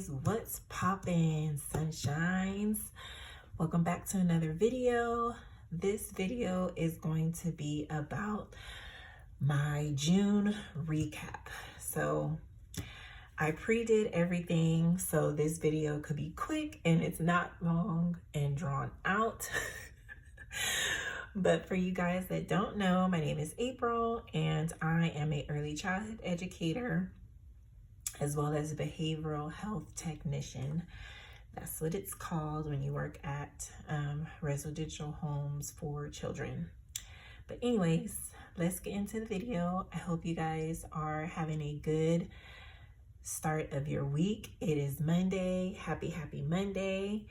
guys, what's poppin', sunshines? Welcome back to another video. This video is going to be about my June recap. So I pre-did everything so this video could be quick and it's not long and drawn out. But for you guys that don't know, my name is April and I am an early childhood educator as well as a behavioral health technician. That's what it's called when you work at residential homes for children. But anyways, let's get into the video. I hope you guys are having a good start of your week. It is Monday. Happy Monday.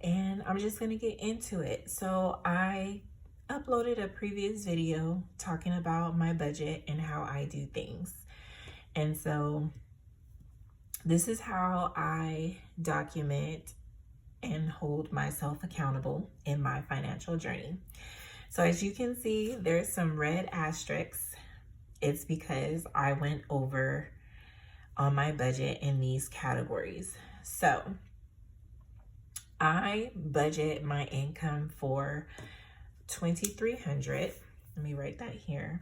And I'm just going to get into it. So I uploaded a previous video talking about my budget and how I do things. And so this is how I document and hold myself accountable in my financial journey. So as you can see, there's some red asterisks. It's because I went over on my budget in these categories. So I budget my income for $2,300. Let me write that here.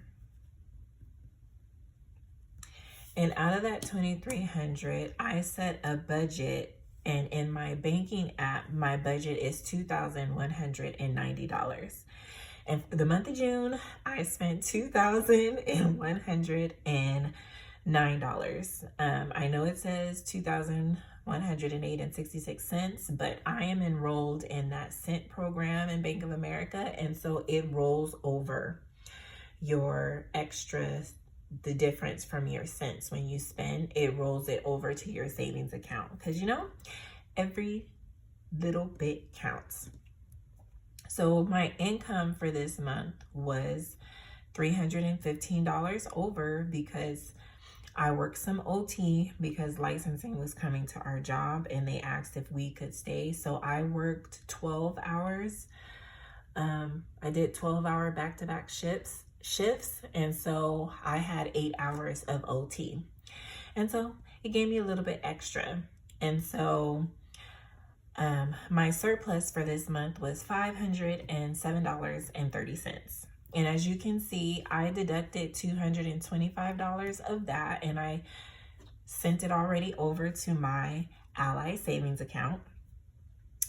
And out of that $2,300, I set a budget, and in my banking app, my budget is $2,190. And for the month of June, I spent $2,109. I know it says $2,108.66, but I am enrolled in that cent program in Bank of America, and so it rolls over your extras. The difference from your cents when you spend, it rolls it over to your savings account, because you know, every little bit counts. So my income for this month was $315 over because I worked some OT because licensing was coming to our job and they asked if we could stay. So I worked 12 hours. I did 12-hour back-to-back shifts, and so I had 8 hours of OT, and so it gave me a little bit extra. And so my surplus for this month was $507.30. And as you can see, I deducted $225 of that, and I sent it already over to my Ally savings account,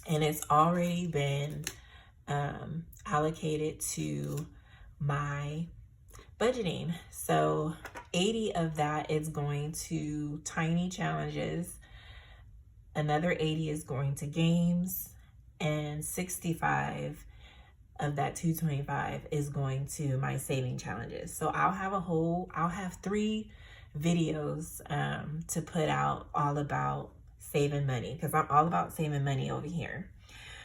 and it's already been allocated to my budgeting. So 80 of that is going to tiny challenges, another 80 is going to games, and 65 of that 225 is going to my saving challenges. So I'll have 3 videos to put out all about saving money, because I'm all about saving money over here.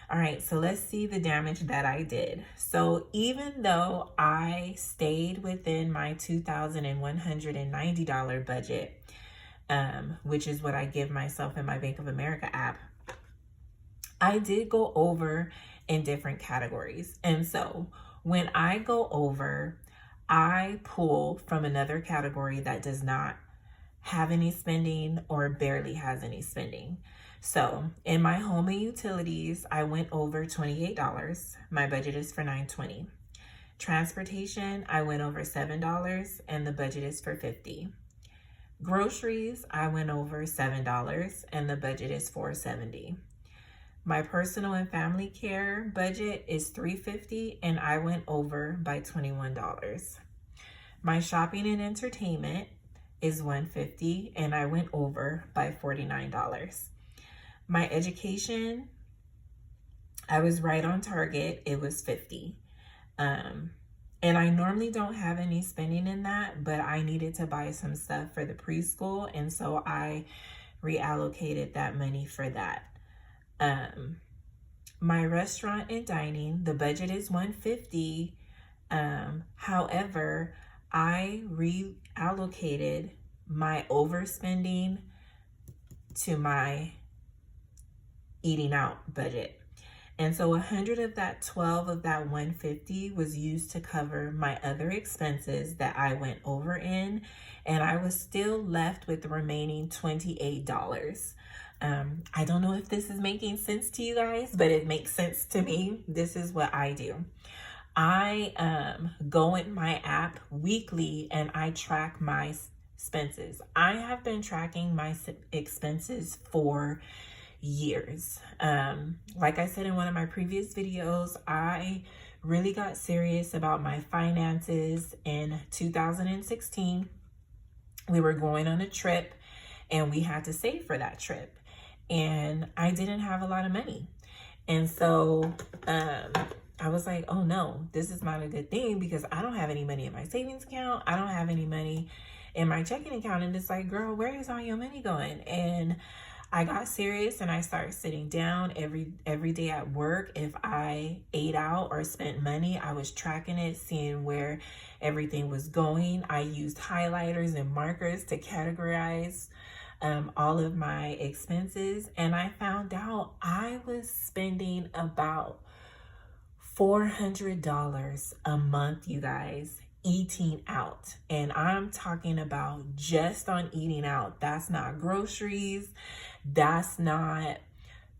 All right, so let's see the damage that I did. So even though I stayed within my $2,190 budget, which is what I give myself in my Bank of America app, I did go over in different categories. And so when I go over, I pull from another category that does not have any spending or barely has any spending. So in my home and utilities, I went over $28. My budget is for $920. Transportation, I went over $7 and the budget is for $50. Groceries, I went over $7 and the budget is $470. My personal and family care budget is $350 and I went over by $21. My shopping and entertainment is $150 and I went over by $49. My education, I was right on target. It was $50. And I normally don't have any spending in that, but I needed to buy some stuff for the preschool, and so I reallocated that money for that. My restaurant and dining, the budget is $150. However, I reallocated my overspending to my eating out budget. And so 100 of that 12 of that 150 was used to cover my other expenses that I went over in, and I was still left with the remaining $28. I don't know if this is making sense to you guys, but it makes sense to me. This is what I do. I go in my app weekly and I track my expenses. I have been tracking my expenses for years. Like I said in one of my previous videos, I really got serious about my finances in 2016. We were going on a trip and we had to save for that trip. And I didn't have a lot of money. And so I was like, oh no, this is not a good thing because I don't have any money in my savings account. I don't have any money in my checking account. And it's like, girl, where is all your money going? And I got serious and I started sitting down every day at work. If I ate out or spent money, I was tracking it, seeing where everything was going. I used highlighters and markers to categorize all of my expenses. And I found out I was spending about $400 a month, you guys, eating out. And I'm talking about just on eating out. That's not groceries. That's not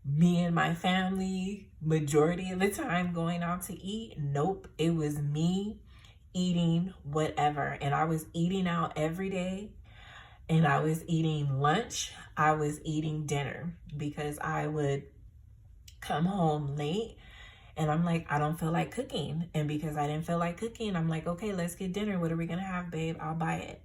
me and my family majority of the time going out to eat. Nope. It was me eating whatever. And I was eating out every day. And I was eating lunch. I was eating dinner because I would come home late and I'm like, I don't feel like cooking. And because I didn't feel like cooking, I'm like, okay, let's get dinner. What are we going to have, babe? I'll buy it.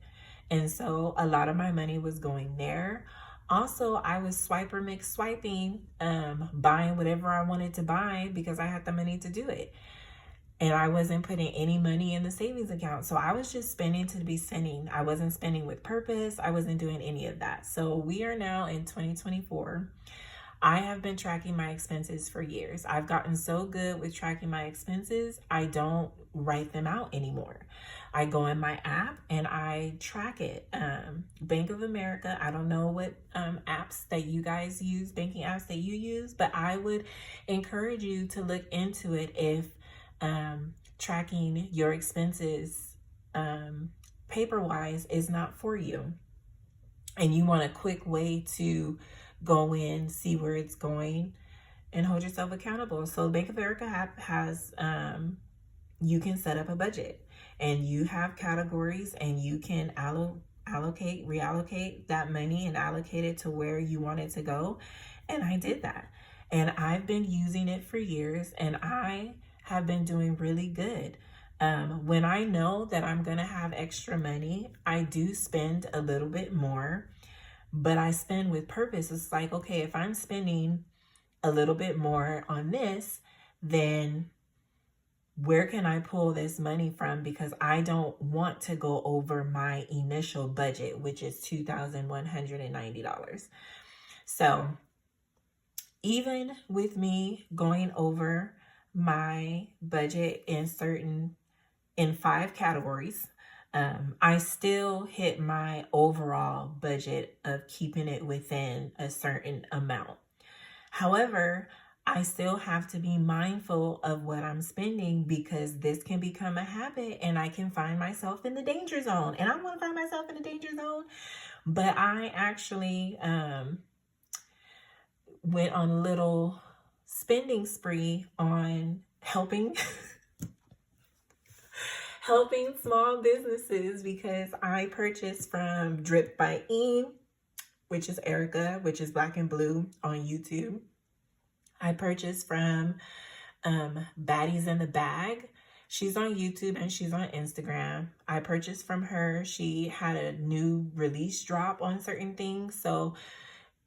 And so a lot of my money was going there. Also, I was swiping, buying whatever I wanted to buy because I had the money to do it. And I wasn't putting any money in the savings account. So I was just spending to be spending. I wasn't spending with purpose. I wasn't doing any of that. So we are now in 2024. I have been tracking my expenses for years. I've gotten so good with tracking my expenses, I don't write them out anymore. I go in my app and I track it. Bank of America, I don't know what apps that you guys use, banking apps that you use, but I would encourage you to look into it if tracking your expenses paper-wise is not for you. And you want a quick way to go in, see where it's going, and hold yourself accountable. So Bank of America app has, you can set up a budget and you have categories and you can reallocate that money and allocate it to where you want it to go. And I did that. And I've been using it for years and I have been doing really good. When I know that I'm going to have extra money, I do spend a little bit more. But I spend with purpose. It's like, okay, if I'm spending a little bit more on this, then where can I pull this money from? Because I don't want to go over my initial budget, which is $2,190. So even with me going over my budget in 5 categories, I still hit my overall budget of keeping it within a certain amount. However, I still have to be mindful of what I'm spending because this can become a habit and I can find myself in the danger zone. And I don't want to find myself in the danger zone, but I actually went on a little spending spree on helping small businesses because I purchased from Drip by E, which is Erica, which is Black and Blue on YouTube. I purchased from Baddies in the Bag. She's on YouTube and she's on Instagram. I purchased from her. She had a new release drop on certain things. So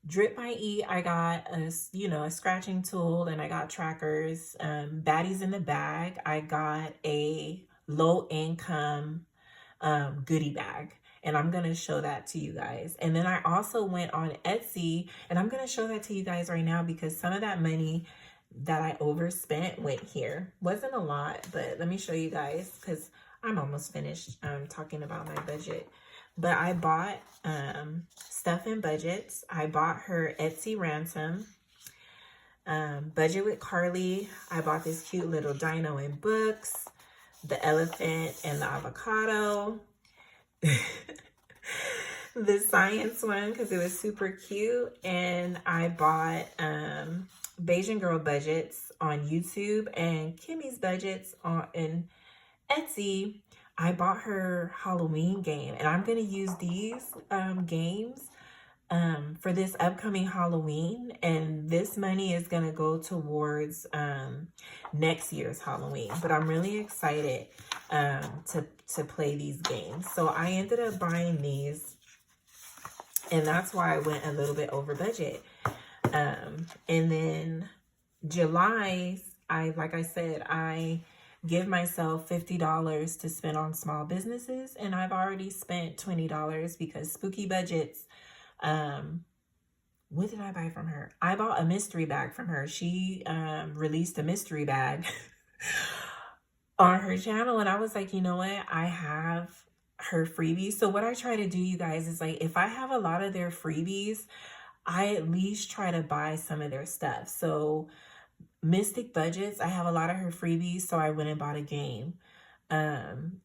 Drip by E, I got a scratching tool and I got trackers. Baddies in the Bag, I got a low income goodie bag. And I'm going to show that to you guys. And then I also went on Etsy and I'm going to show that to you guys right now because some of that money that I overspent went here. Wasn't a lot, but let me show you guys because I'm almost finished talking about my budget. But I bought stuff in budgets. I bought her Etsy ransom. Budget with Carly. I bought this cute little dino in books. The elephant and the avocado. the science one because it was super cute. And I bought Bayesian Girl Budgets on YouTube and Kimmy's Budgets on in Etsy. I bought her Halloween game, and I'm going to use these games for this upcoming Halloween, and this money is going to go towards next year's Halloween. But I'm really excited to play these games. So I ended up buying these, and that's why I went a little bit over budget. And then July, like I said, I give myself $50 to spend on small businesses, and I've already spent $20 because Spooky Budgets. What did I buy from her? I bought a mystery bag from her. She released a mystery bag on her channel, and I was like, you know what? I have her freebies. So what I try to do, you guys, is like if I have a lot of their freebies, I at least try to buy some of their stuff. So Mystic Budgets, I have a lot of her freebies, so I went and bought a game.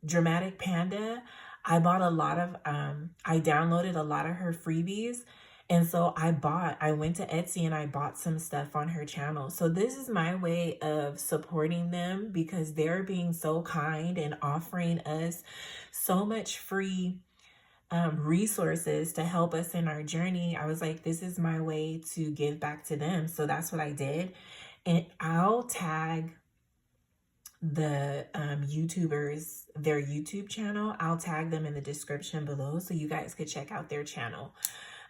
Dramatic Panda, I bought a lot of, I downloaded a lot of her freebies. And so I went to Etsy and I bought some stuff on her channel. So this is my way of supporting them because they're being so kind and offering us so much free resources to help us in our journey. I was like, this is my way to give back to them. So that's what I did. And I'll tag the YouTubers, their YouTube channel. I'll tag them in the description below so you guys could check out their channel.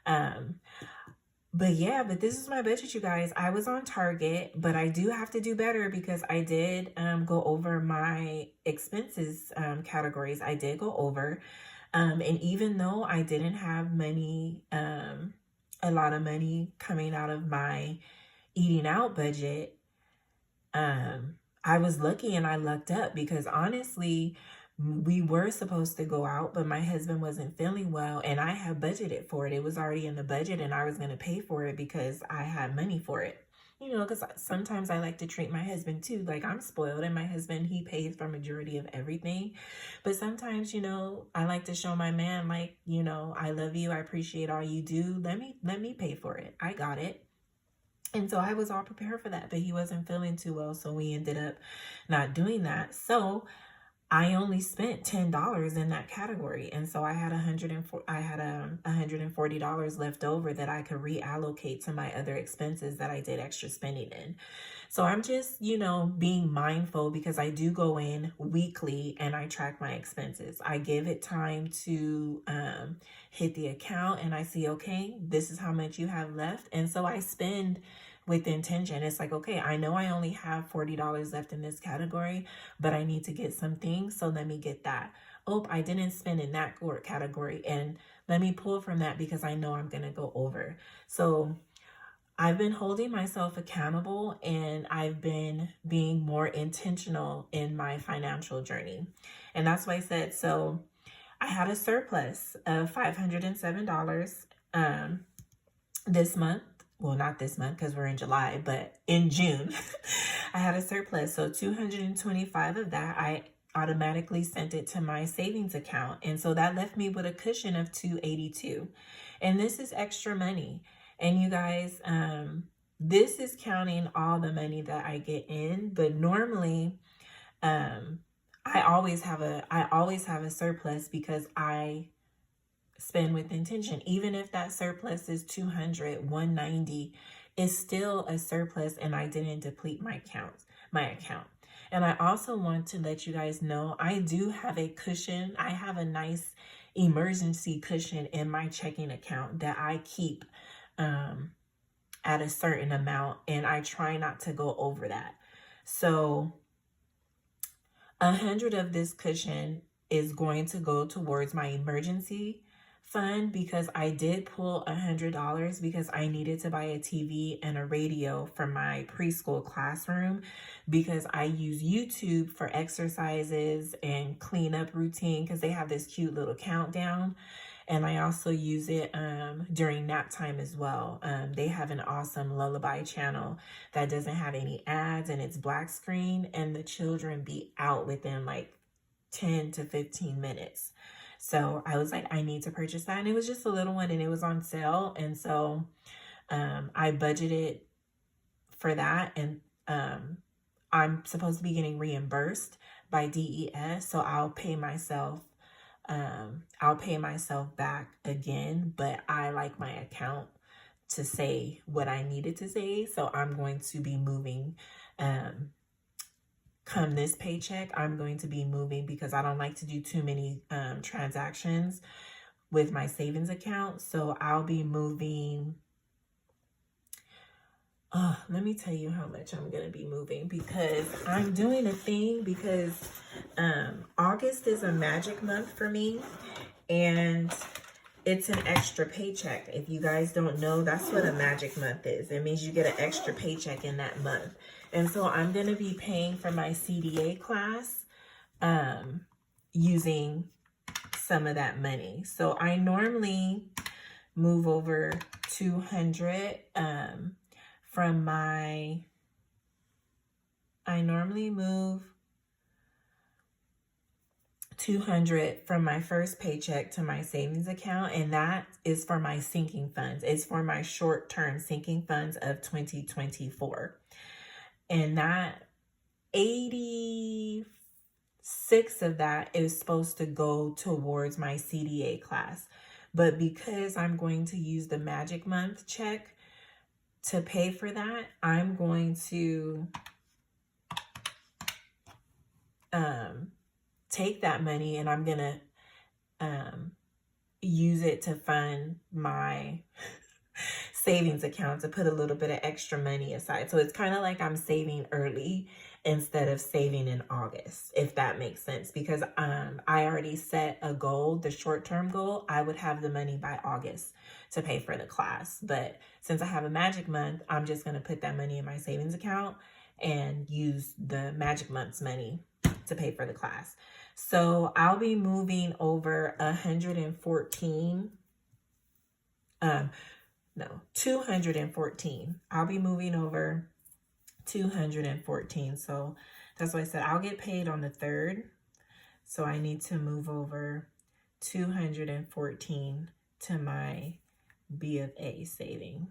But yeah, but this is my budget, you guys. I was on target, but I do have to do better because I did go over my expenses categories. I did go over. And even though I didn't have money, a lot of money coming out of my eating out budget, I was lucky and I lucked up because honestly, we were supposed to go out, but my husband wasn't feeling well and I had budgeted for it. It was already in the budget and I was going to pay for it because I had money for it. You know, because sometimes I like to treat my husband too. Like I'm spoiled and my husband, he pays for majority of everything. But sometimes, you know, I like to show my man like, you know, I love you. I appreciate all you do. Let me pay for it. I got it. And so I was all prepared for that, but he wasn't feeling too well. So we ended up not doing that. So I only spent $10 in that category. And so I had $140 left over that I could reallocate to my other expenses that I did extra spending in. So I'm just, you know, being mindful because I do go in weekly and I track my expenses. I give it time to hit the account and I see, okay, this is how much you have left. And so I spend with intention. It's like, okay, I know I only have $40 left in this category, but I need to get some things. So let me get that. Oh, I didn't spend in that category. And let me pull from that because I know I'm going to go over. So I've been holding myself accountable and I've been being more intentional in my financial journey. And that's why I said, so I had a surplus of $507 this month. Well, not this month because we're in July, but in June, I had a surplus. So 225 of that, I automatically sent it to my savings account. And so that left me with a cushion of 282. And this is extra money. And you guys, this is counting all the money that I get in, but normally, I always have a surplus because I spend with intention. Even if that surplus is 200, 190, it's still a surplus and I didn't deplete my account. And I also want to let you guys know, I do have a cushion. I have a nice emergency cushion in my checking account that I keep at a certain amount, and I try not to go over that. So 100 of this cushion is going to go towards my emergency fund because I did pull $100 because I needed to buy a TV and a radio for my preschool classroom because I use YouTube for exercises and cleanup routine because they have this cute little countdown. And I also use it during nap time as well. They have an awesome lullaby channel that doesn't have any ads and it's black screen, and the children be out within like 10 to 15 minutes. So I was like, I need to purchase that. And it was just a little one and it was on sale. And so I budgeted for that. And I'm supposed to be getting reimbursed by DES. So I'll pay myself back again, but I like my account to say what I needed to say. So I'm going to be moving, come this paycheck, I'm going to be moving because I don't like to do too many transactions with my savings account. So I'll be moving. Let me tell you how much I'm going to be moving, because I'm doing a thing, because August is a magic month for me, and it's an extra paycheck. If you guys don't know, that's what a magic month is. It means you get an extra paycheck in that month. And so I'm going to be paying for my CDA class using some of that money. So I normally move over 200 from my, I normally move 200 from my first paycheck to my savings account, and that is for my sinking funds. It's for my short-term sinking funds of 2024. And that 86 of that is supposed to go towards my CDA class. But because I'm going to use the magic month check to pay for that, I'm going to take that money and I'm going to use it to fund my savings account, to put a little bit of extra money aside. So it's kind of like I'm saving early instead of saving in August, if that makes sense, because I already set a goal, the short-term goal. I would have the money by August to pay for the class. But since I have a magic month, I'm just going to put that money in my savings account and use the magic month's money to pay for the class. So I'll be moving over 214. I'll be moving over 214. So that's why I said I'll get paid on the 3rd. So I need to move over 214 to my B of A saving.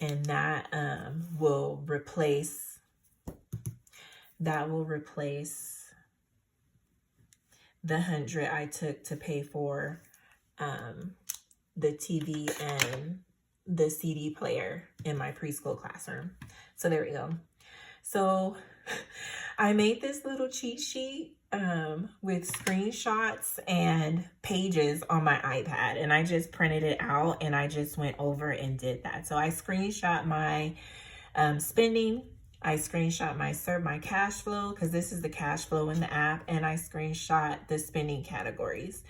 And that will replace the 100 I took to pay for the TV and the CD player in my preschool classroom. So there we go. So I made this little cheat sheet with screenshots and pages on my iPad, and I just printed it out and I just went over and did that. So I screenshot my spending. I screenshot my cash flow, because this is the cash flow in the app, and I screenshot the spending categories.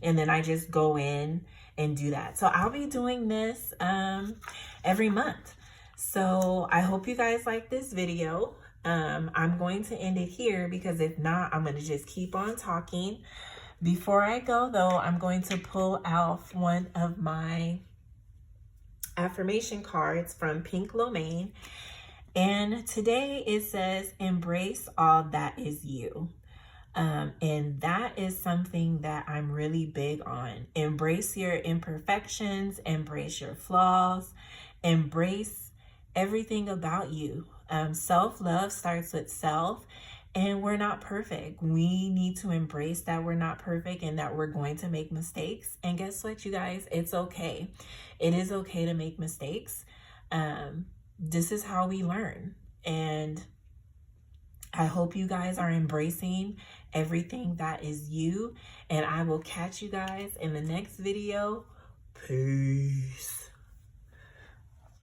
And then I just go in and do that. So I'll be doing this every month. So I hope you guys like this video. I'm going to end it here, because if not, I'm going to just keep on talking. Before I go, though, I'm going to pull out one of my affirmation cards from Pink Lomain. And today it says, embrace all that is you. And that is something that I'm really big on. Embrace your imperfections, embrace your flaws, embrace everything about you. Self-love starts with self, and we're not perfect. We need to embrace that we're not perfect and that we're going to make mistakes. And guess what, you guys? It's okay. It is okay to make mistakes. This is how we learn. And I hope you guys are embracing everything that is you. And I will catch you guys in the next video. Peace.